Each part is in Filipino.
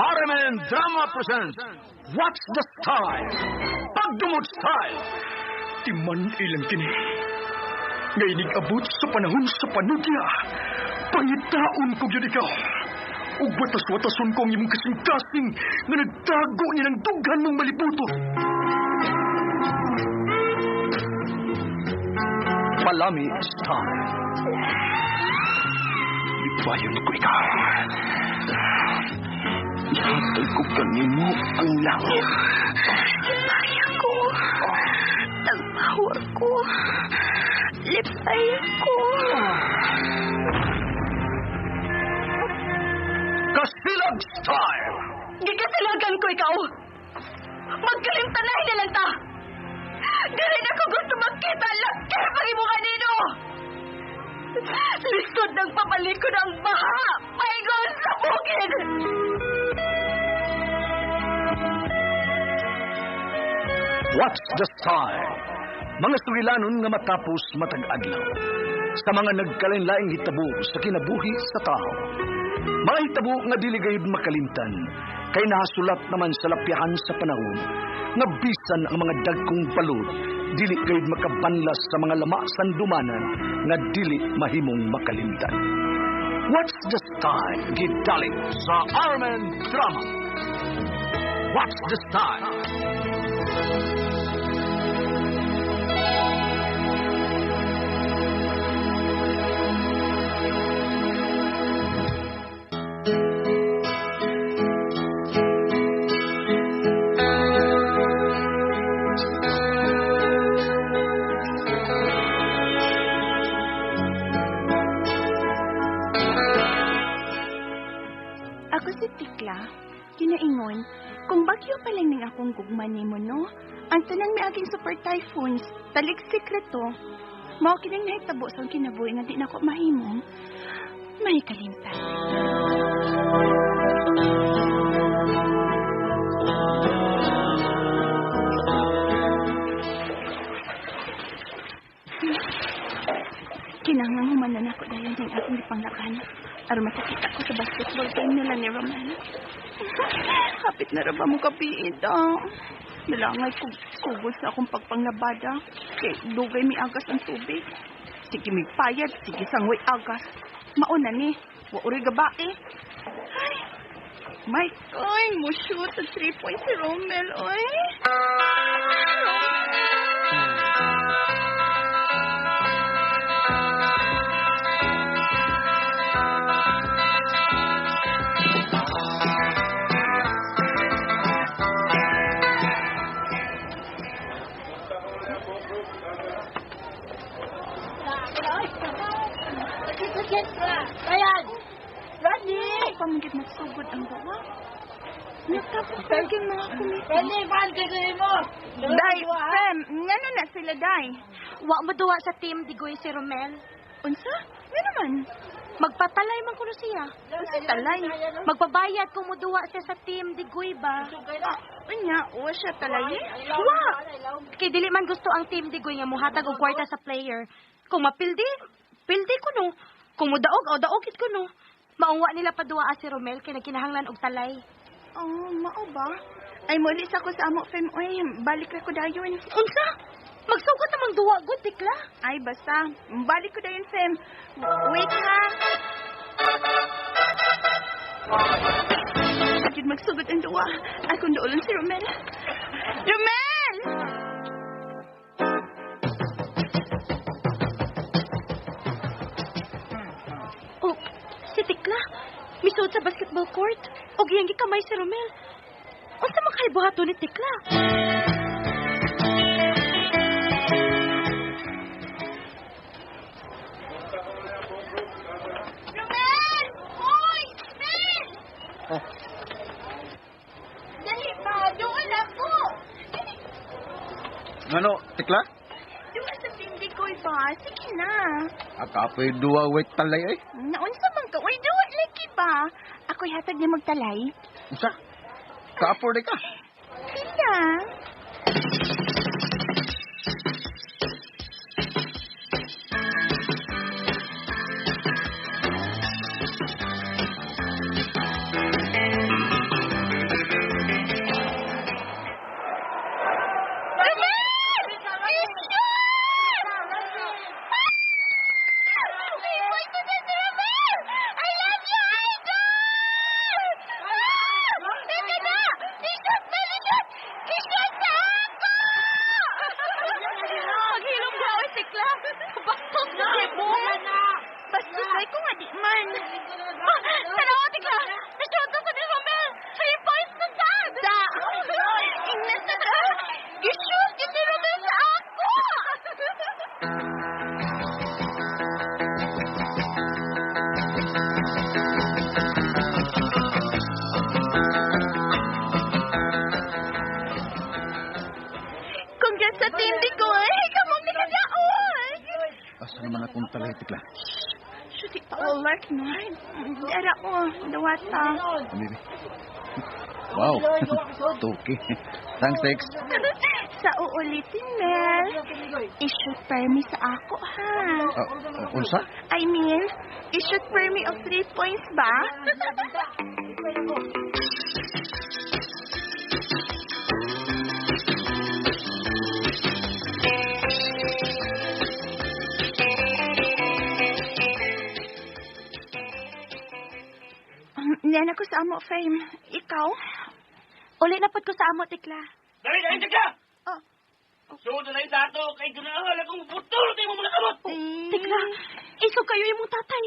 Harriman Drama presents What's the Style? Pagdumot Style! Timan ilang kini. Ngay abot sa panahon sa panudya. Pangitaon ko yun ikaw. Ug watas-watason ko ang imong kasing-kasing na nagtago niya ng dughan mong malibuto. Palami Style. Ibayon ko ikaw. Ihatay ko kanino ang langit. Lipay ako. Nagpahor ko. Lipay ako. Kasilag Style. Gikasilagan ko ikaw. Magkalimtanay na lang ta. Dili na ko gusto magkita laki pag imo kanino. Lisod ng papalikod ang baha. Paigon sa bukid. What's the Style? Mga sugilanon nga matapos matag adlaw. Sa mga nagkalain-laing hitabo sa kinabuhi sa tao. Mga hitabo nga dili gayud makalimtan, kay nahasulat naman sa lapyahan sa panahon, nga bisan ang mga dagkong balod, dili gayud makabanlas sa mga lama sandumanan, nga dili mahimong makalimtan. What's the Style? Gidaling sa Harriman Drama. What's the Style? Ako si Tikla. Kinaingon, kung bagyo pa lang ng akong gugma ni mo, no? Ang tanang may aging super typhoons, talik sikreto. Mao kinang nahitabo sa kinabuhi nga di na ko mahimong. May kalimtan. Kinahanglan humanan ako dahil ng akong ipanglakan. Aron makakita ko sa basketball game nila ni Roman. Hapit na ra ba mo kapiid, Nalangay ko kugod sa akong pagpanglabada. Kay dugay mi agas ang tubig. Sige mi payad, sige sangway agas. Mauna ni, wa uri gabae. Ay, my oy, mo shoot sa 3 points si Romel, oy. Ayan! Randy! Pamigit nagsugod ang gawa. Natapos talagang mga kumita. Randy, pante ko mo! Day, Fem, nga na sila, Day. Wa mo duwa sa team Digoy si Romel. Unsa? Nga naman. Magpatalay man kuno siya. Unsa talay? Magpabayad kung mo duwa siya sa team Digoy ba? Unya, uwa siya talay. Wa! Kay dili man gusto ang team Digoy nga muhatag og kwarta sa player. Kung mapildi, pildi ko no. Kung mudaog, o daogit ko no. Maungwa nila paduwa si Romel kay nagkinahanglan og talay. Oh, mao ba? Ay, mulis ako sa amo, Fem. Uy, balik na ko dayon. Unsa? Magsugod namang duwa, good tikla. Ay, basta. Balik ko dayon, Fem. Wait nga. Agad magsugod ang duwa. Akong doolon si Romel. Romel! Oh, si Tikla. Misod sa basketball court. O giyang gikamay si Romel. Unsa makaibuhato ni Tikla? Romel! Hoy! Romel! Oh, Dali pa! Doon ako! Ano, Tikla? Doon sa tindi ko ba? Sige na. Akapoy duwa wait talay ay. Naunsa man ka? Uy, doon lagi ba? Ako'y hatag niya magtalay. Usa? Kaapor ka? Sila. Tikla. Shoot it all like no. Dara ko, dawata. Baby. Wow. Toki. Thanks, Tex. Sa uulitin, Mel. I-shoot permi sa ako, ha? Unsa? I mean, i-shoot permi of 3 points ba? Nena ko sa amo, Fame. Ikaw? Uli na pod ko sa amo, Tikla. Dali, Tikla! Oh. Suod na lang sa ato, kay ganahan akong putol, tayo mo mga kamot! Tikla, isog kayo yung mong tatay.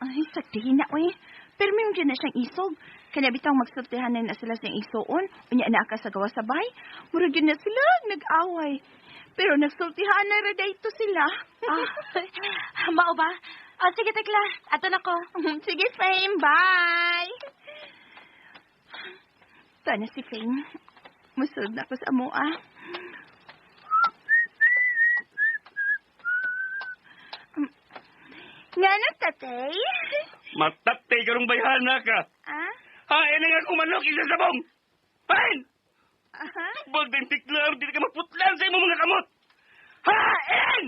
Ay, saktihin na, uy. Pero may dyan na siyang isog. Kanya bitang magsultihan na sila sa isoon. Unya na ka sa gawa sabay. Murag yun na sila, nag-away. Pero nagsultihan na rin dito sila. Mao ba? Sige, Tikla. Ato na ko. Sige, Fame. Bye! Ito na si Fame. Musulod na ko sa amoa. Nga na, tatay? Matatay ka rong bayhana ka. Ah? Hain na nga kung manok isa sabong! Hain! Aha? Bag din tikla, di ka maputlan sa imo mga kamot! Hain!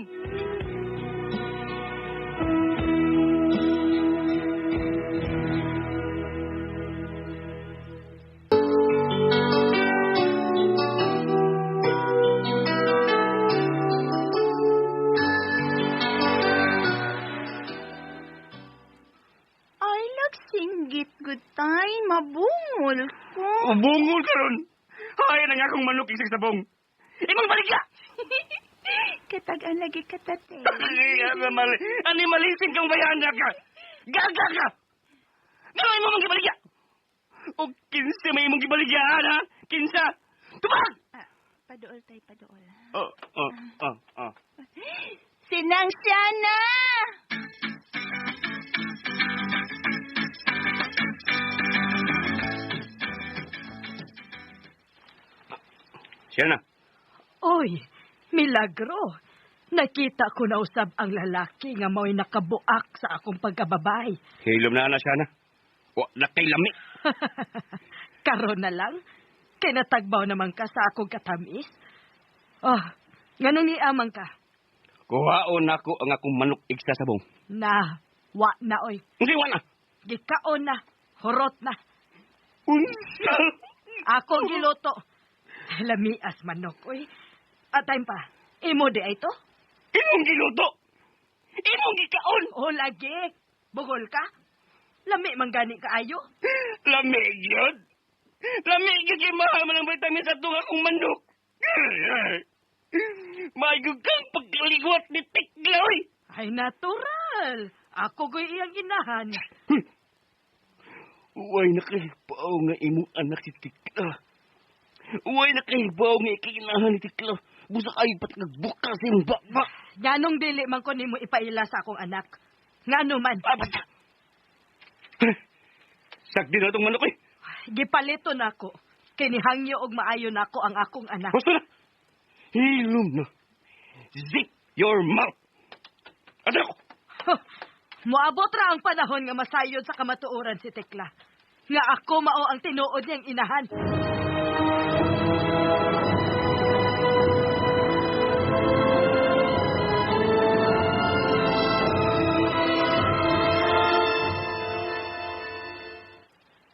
Ay, nagsinggit, good time. Mabungol ko. Bungol ka ron! Hain na nga kung manok isa sabong! Imong baligya! Katagaan lagi ka, tatay. Ani malising kang bayana ka! Gaga ka! Gawin mo mong gibaligya! O kinsa may imong gibaligyan, ha? Kinsa! Tubag! Padool, tay, padool. Oh. Sinang siya na! Siya na. Oy, milagro. Nakita ko na usab ang lalaki nga mo'y nakabuak sa akong pagkababay. Hilom na siya na. Wa na kay lami. Karon na lang, kinatagbaw naman ka sa akong katamis. Oh, ganun ni amang ka. Kuhaon ako ang akong manok igsa sabong. Na, wa na oy. Hindi wa na. Gikaon na, hurot na. Unsa? Ako giluto. Lamias manok, oy. Atay pa, imo di ay to? Imong giluto. Imong gikaon. O lagi, bugol ka? Lami man gani kaayo? Lami gyud. Lami gyud kay mahal man ang vitamin sa tunga kong manok. Mayug kang pagkaliwat ni Tikla, oy. Ay natural. Ako ko'y iyang inahan. Uway na kahibaw nga imong anak si Tikla. Uway na kahibaw nga ikinahan ni Tikla. Busa kayo pat nagbukas yung baba. Ganong dili man ko nimo ipaila sa akong anak. Ngano man. Basta. Sakdi na itong manok, eh. Gipalito na ako. Kinihangyo og maayo na ako ang akong anak. Basta na. Hilom na. Zip your mouth. Anak ko. Moabot ra ang panahon nga masayod sa kamatuoran si Tekla. Nga ako mao ang tinuod niyang inahan.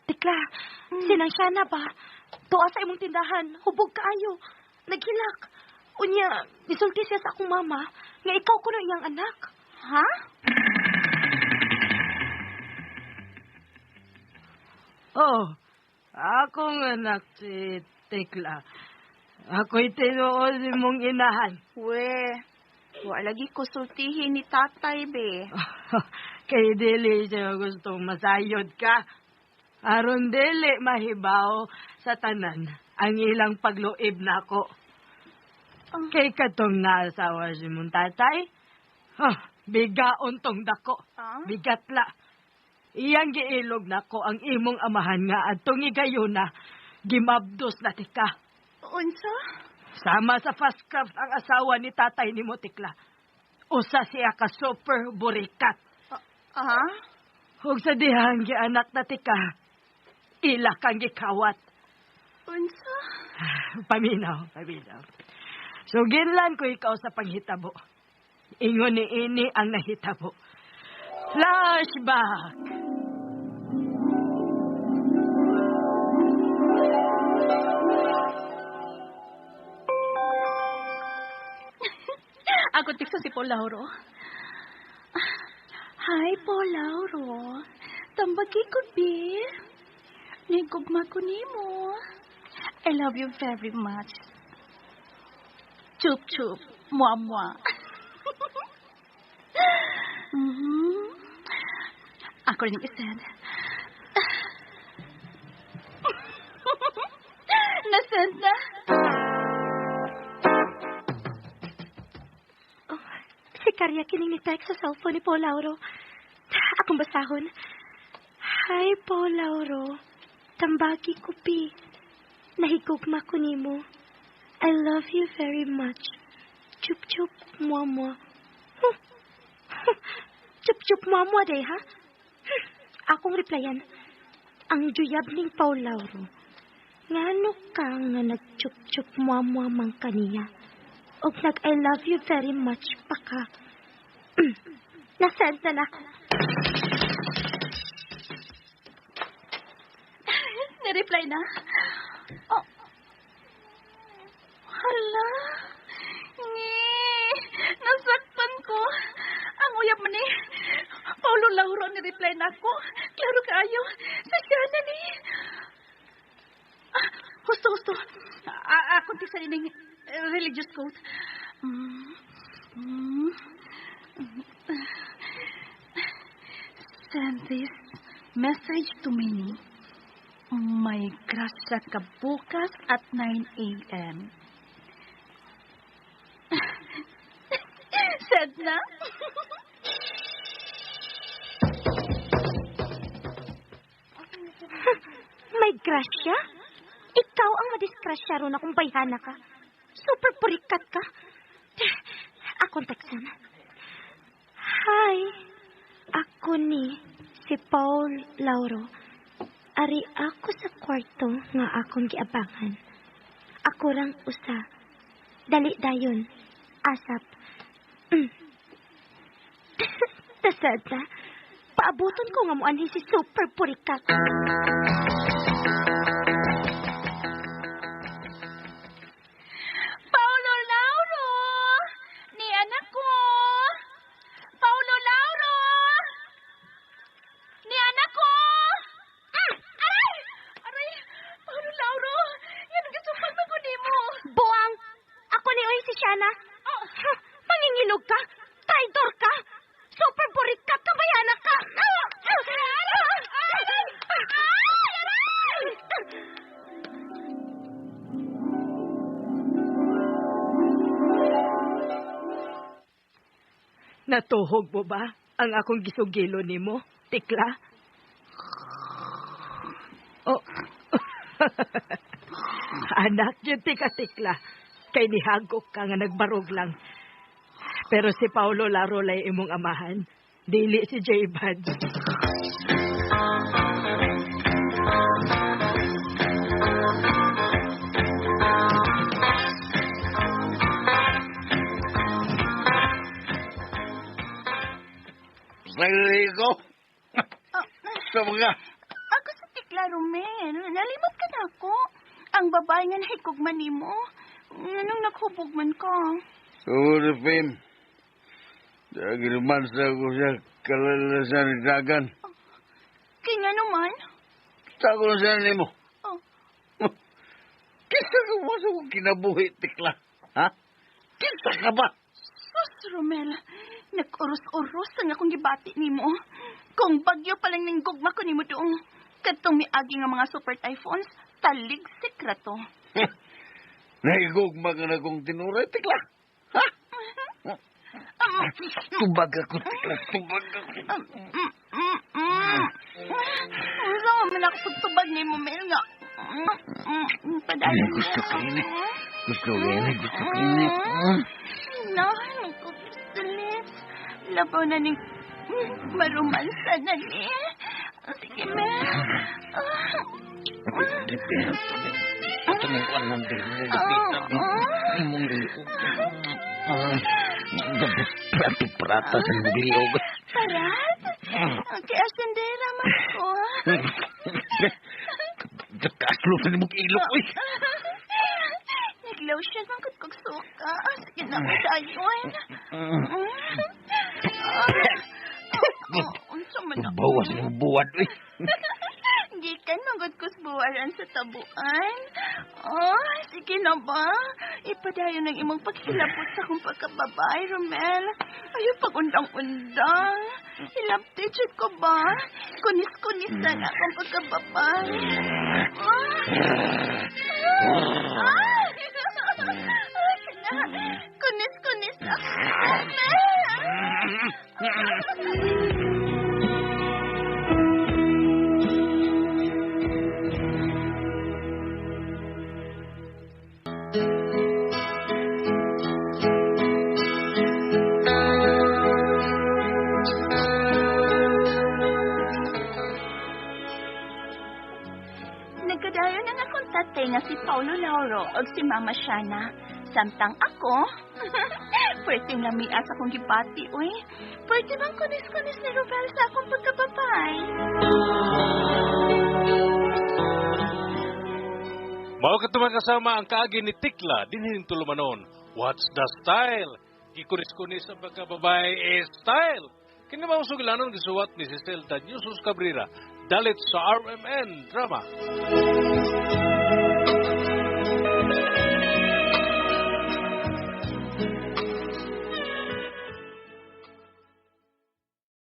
Tikla, sinang siya na ba? Tuwa sa imong tindahan. Hubog kaayo. Naghilak. Unya, nisulti siya sa akong mama nga ikaw kuno iyang anak. Ha? Oh, akong anak si Tekla. Ako'y tinuod mong inahan. We, wa lagi ko sultihin ni tatay, be. Kay dili siya gustong masayod ka. Aron dili mahibaw sa tanan ang ilang pagluib nako. Kay katong naasawa si mong tatay. Bigaon tong dako. Bigat la. Iyang giilog nako ang imong amahan nga adtong igayuna gimabdos na tika. Unsa? Sama sa fast craft ang asawa ni tatay ni mo, Tikla. usa siya ka super burikat. Ug sa dihang anak na tika, ila kang gikawat. Unsa? Paminaw. So, ginlan ko ikaw sa panghitabo. Ingon ni ini ang nahitabo. Flashback! Ako tikso si Paul Lauro. Hi, Paul Lauro. Tambagi ko, be. Nigugma ko nimo. I love you very much. Chup chup, mua mua. Ako rin isend. Nasend na. Si Karya kining ni text sa cellphone ni Paul Lauro. Akong basahon. Hi, Paul Lauro. Tambagi ko, pi. Nahigugma ko nimo. I love you very much. Chup chup, mua mua. Chup chup, mua mua day, ha? Akong replyan. Ang juyab ning Paul Lauro. Ngano ka nga nag-chup chup, mua mua mang kaniya. Og nag-I love you very much pa ka. Nasend na ako. Nireply na? Oh. Hala. Nasaktan ko. Ang uyab man ni Paulo Lauro ni-reply na ako. Klaro kaayo. Sasyana ni. Husto. Akong tiksa ning religious quote. Send this message to me. May grasya ka bukas at 9 a.m. Send na? May grasya? Ikaw ang madisgrasya ron akong bayhana ka. Super purikat ka. Akong teksan. Hi. Ako ni si Paul Lauro. Ari ako sa kwarto nga akong giabangan. Ako rang usa. Dali dayon. Asap. Tasad na. Paabuton ko nga mo anhin si super purikat. Paulo Lauro! Ni anak ko! Paulo Lauro! Ni anak ko! Aray! Aray! Paulo Lauro! Yan ang kasupag na ko ni mo! Buang! Ako ni Oy si Shana. Mangingilog ka? Traitor ka? Super burikat ka ba yan, ka? Natuhog mo ba ang akong gisugilo nimo, tikla? Oh. Anak, yun tika-tikla. Kay nihagok ka nga nagbarog lang. Pero si Paulo Lauro lay imong amahan. Dili si J. Buds. Naliligo? Sa mga... Ako sa tikla, Romel. Nalimot ka na ako. Ang babae nga nahikugman ni mo. Anong naghubog man ka? Sorry, Pim. Naginuman sa ako sa kalalasan ng dagan. Kanya naman? Sa ako na sana mo. Oh. Kisa ka mo sa kong kinabuhi, tikla. Ha? Kisa ka ba? Sus, Romel. Nag-uros-uros ang akong gibati ni mo. Kung bagyo palang ninggugma ko ni mo doong katong miagi nga mga super typhoons, talig sekreto. Naigugma ka na kong tinuray, tikla. Ha? Tubag ako, tikla. Tubag ako. Usa nga man ako pagtubag ni mo, Mel nga. Padayon Gusto ko ini. Gusto ko ini. Nahan ko, pistolet. labaw na ni maromansa na ni. Sige, Mel. Ito mo ko anong prata sa bugliog. Parat? Kaya sendera man ko. Kaslo sa nimog ilok, uy. Nag-lotion man kung suka. Sige na mo dayon. Unsa man ako? Bawas ng buwan, uy. Gikan magod ko buwaran sa tabuan. Sige na ba? Ipadayon ng imong paghilapot sa kong pagkababae, Romel. Ayaw pag-undang-undang. Hilaptid ko ba? Kunis-kunis na nga akong pagkababae. Kunis-kunis ako, Nagkadayo na nga kong tatay nga si Paulo Lauro o si Mama Shana. Samtang ako, pwede nga may asa kong gipati, uy. Pwede bang kunis-kunis ni Romel sa akong pagkababay? Mao katuman kasama ang kaagi ni Tikla dinhin tulumanon. What's the style? Gikunis-kunis ang pagkababae style. Kini mao sugilanon gisuwat ni Cecil Daniusos Cabrera dalit sa RMN drama.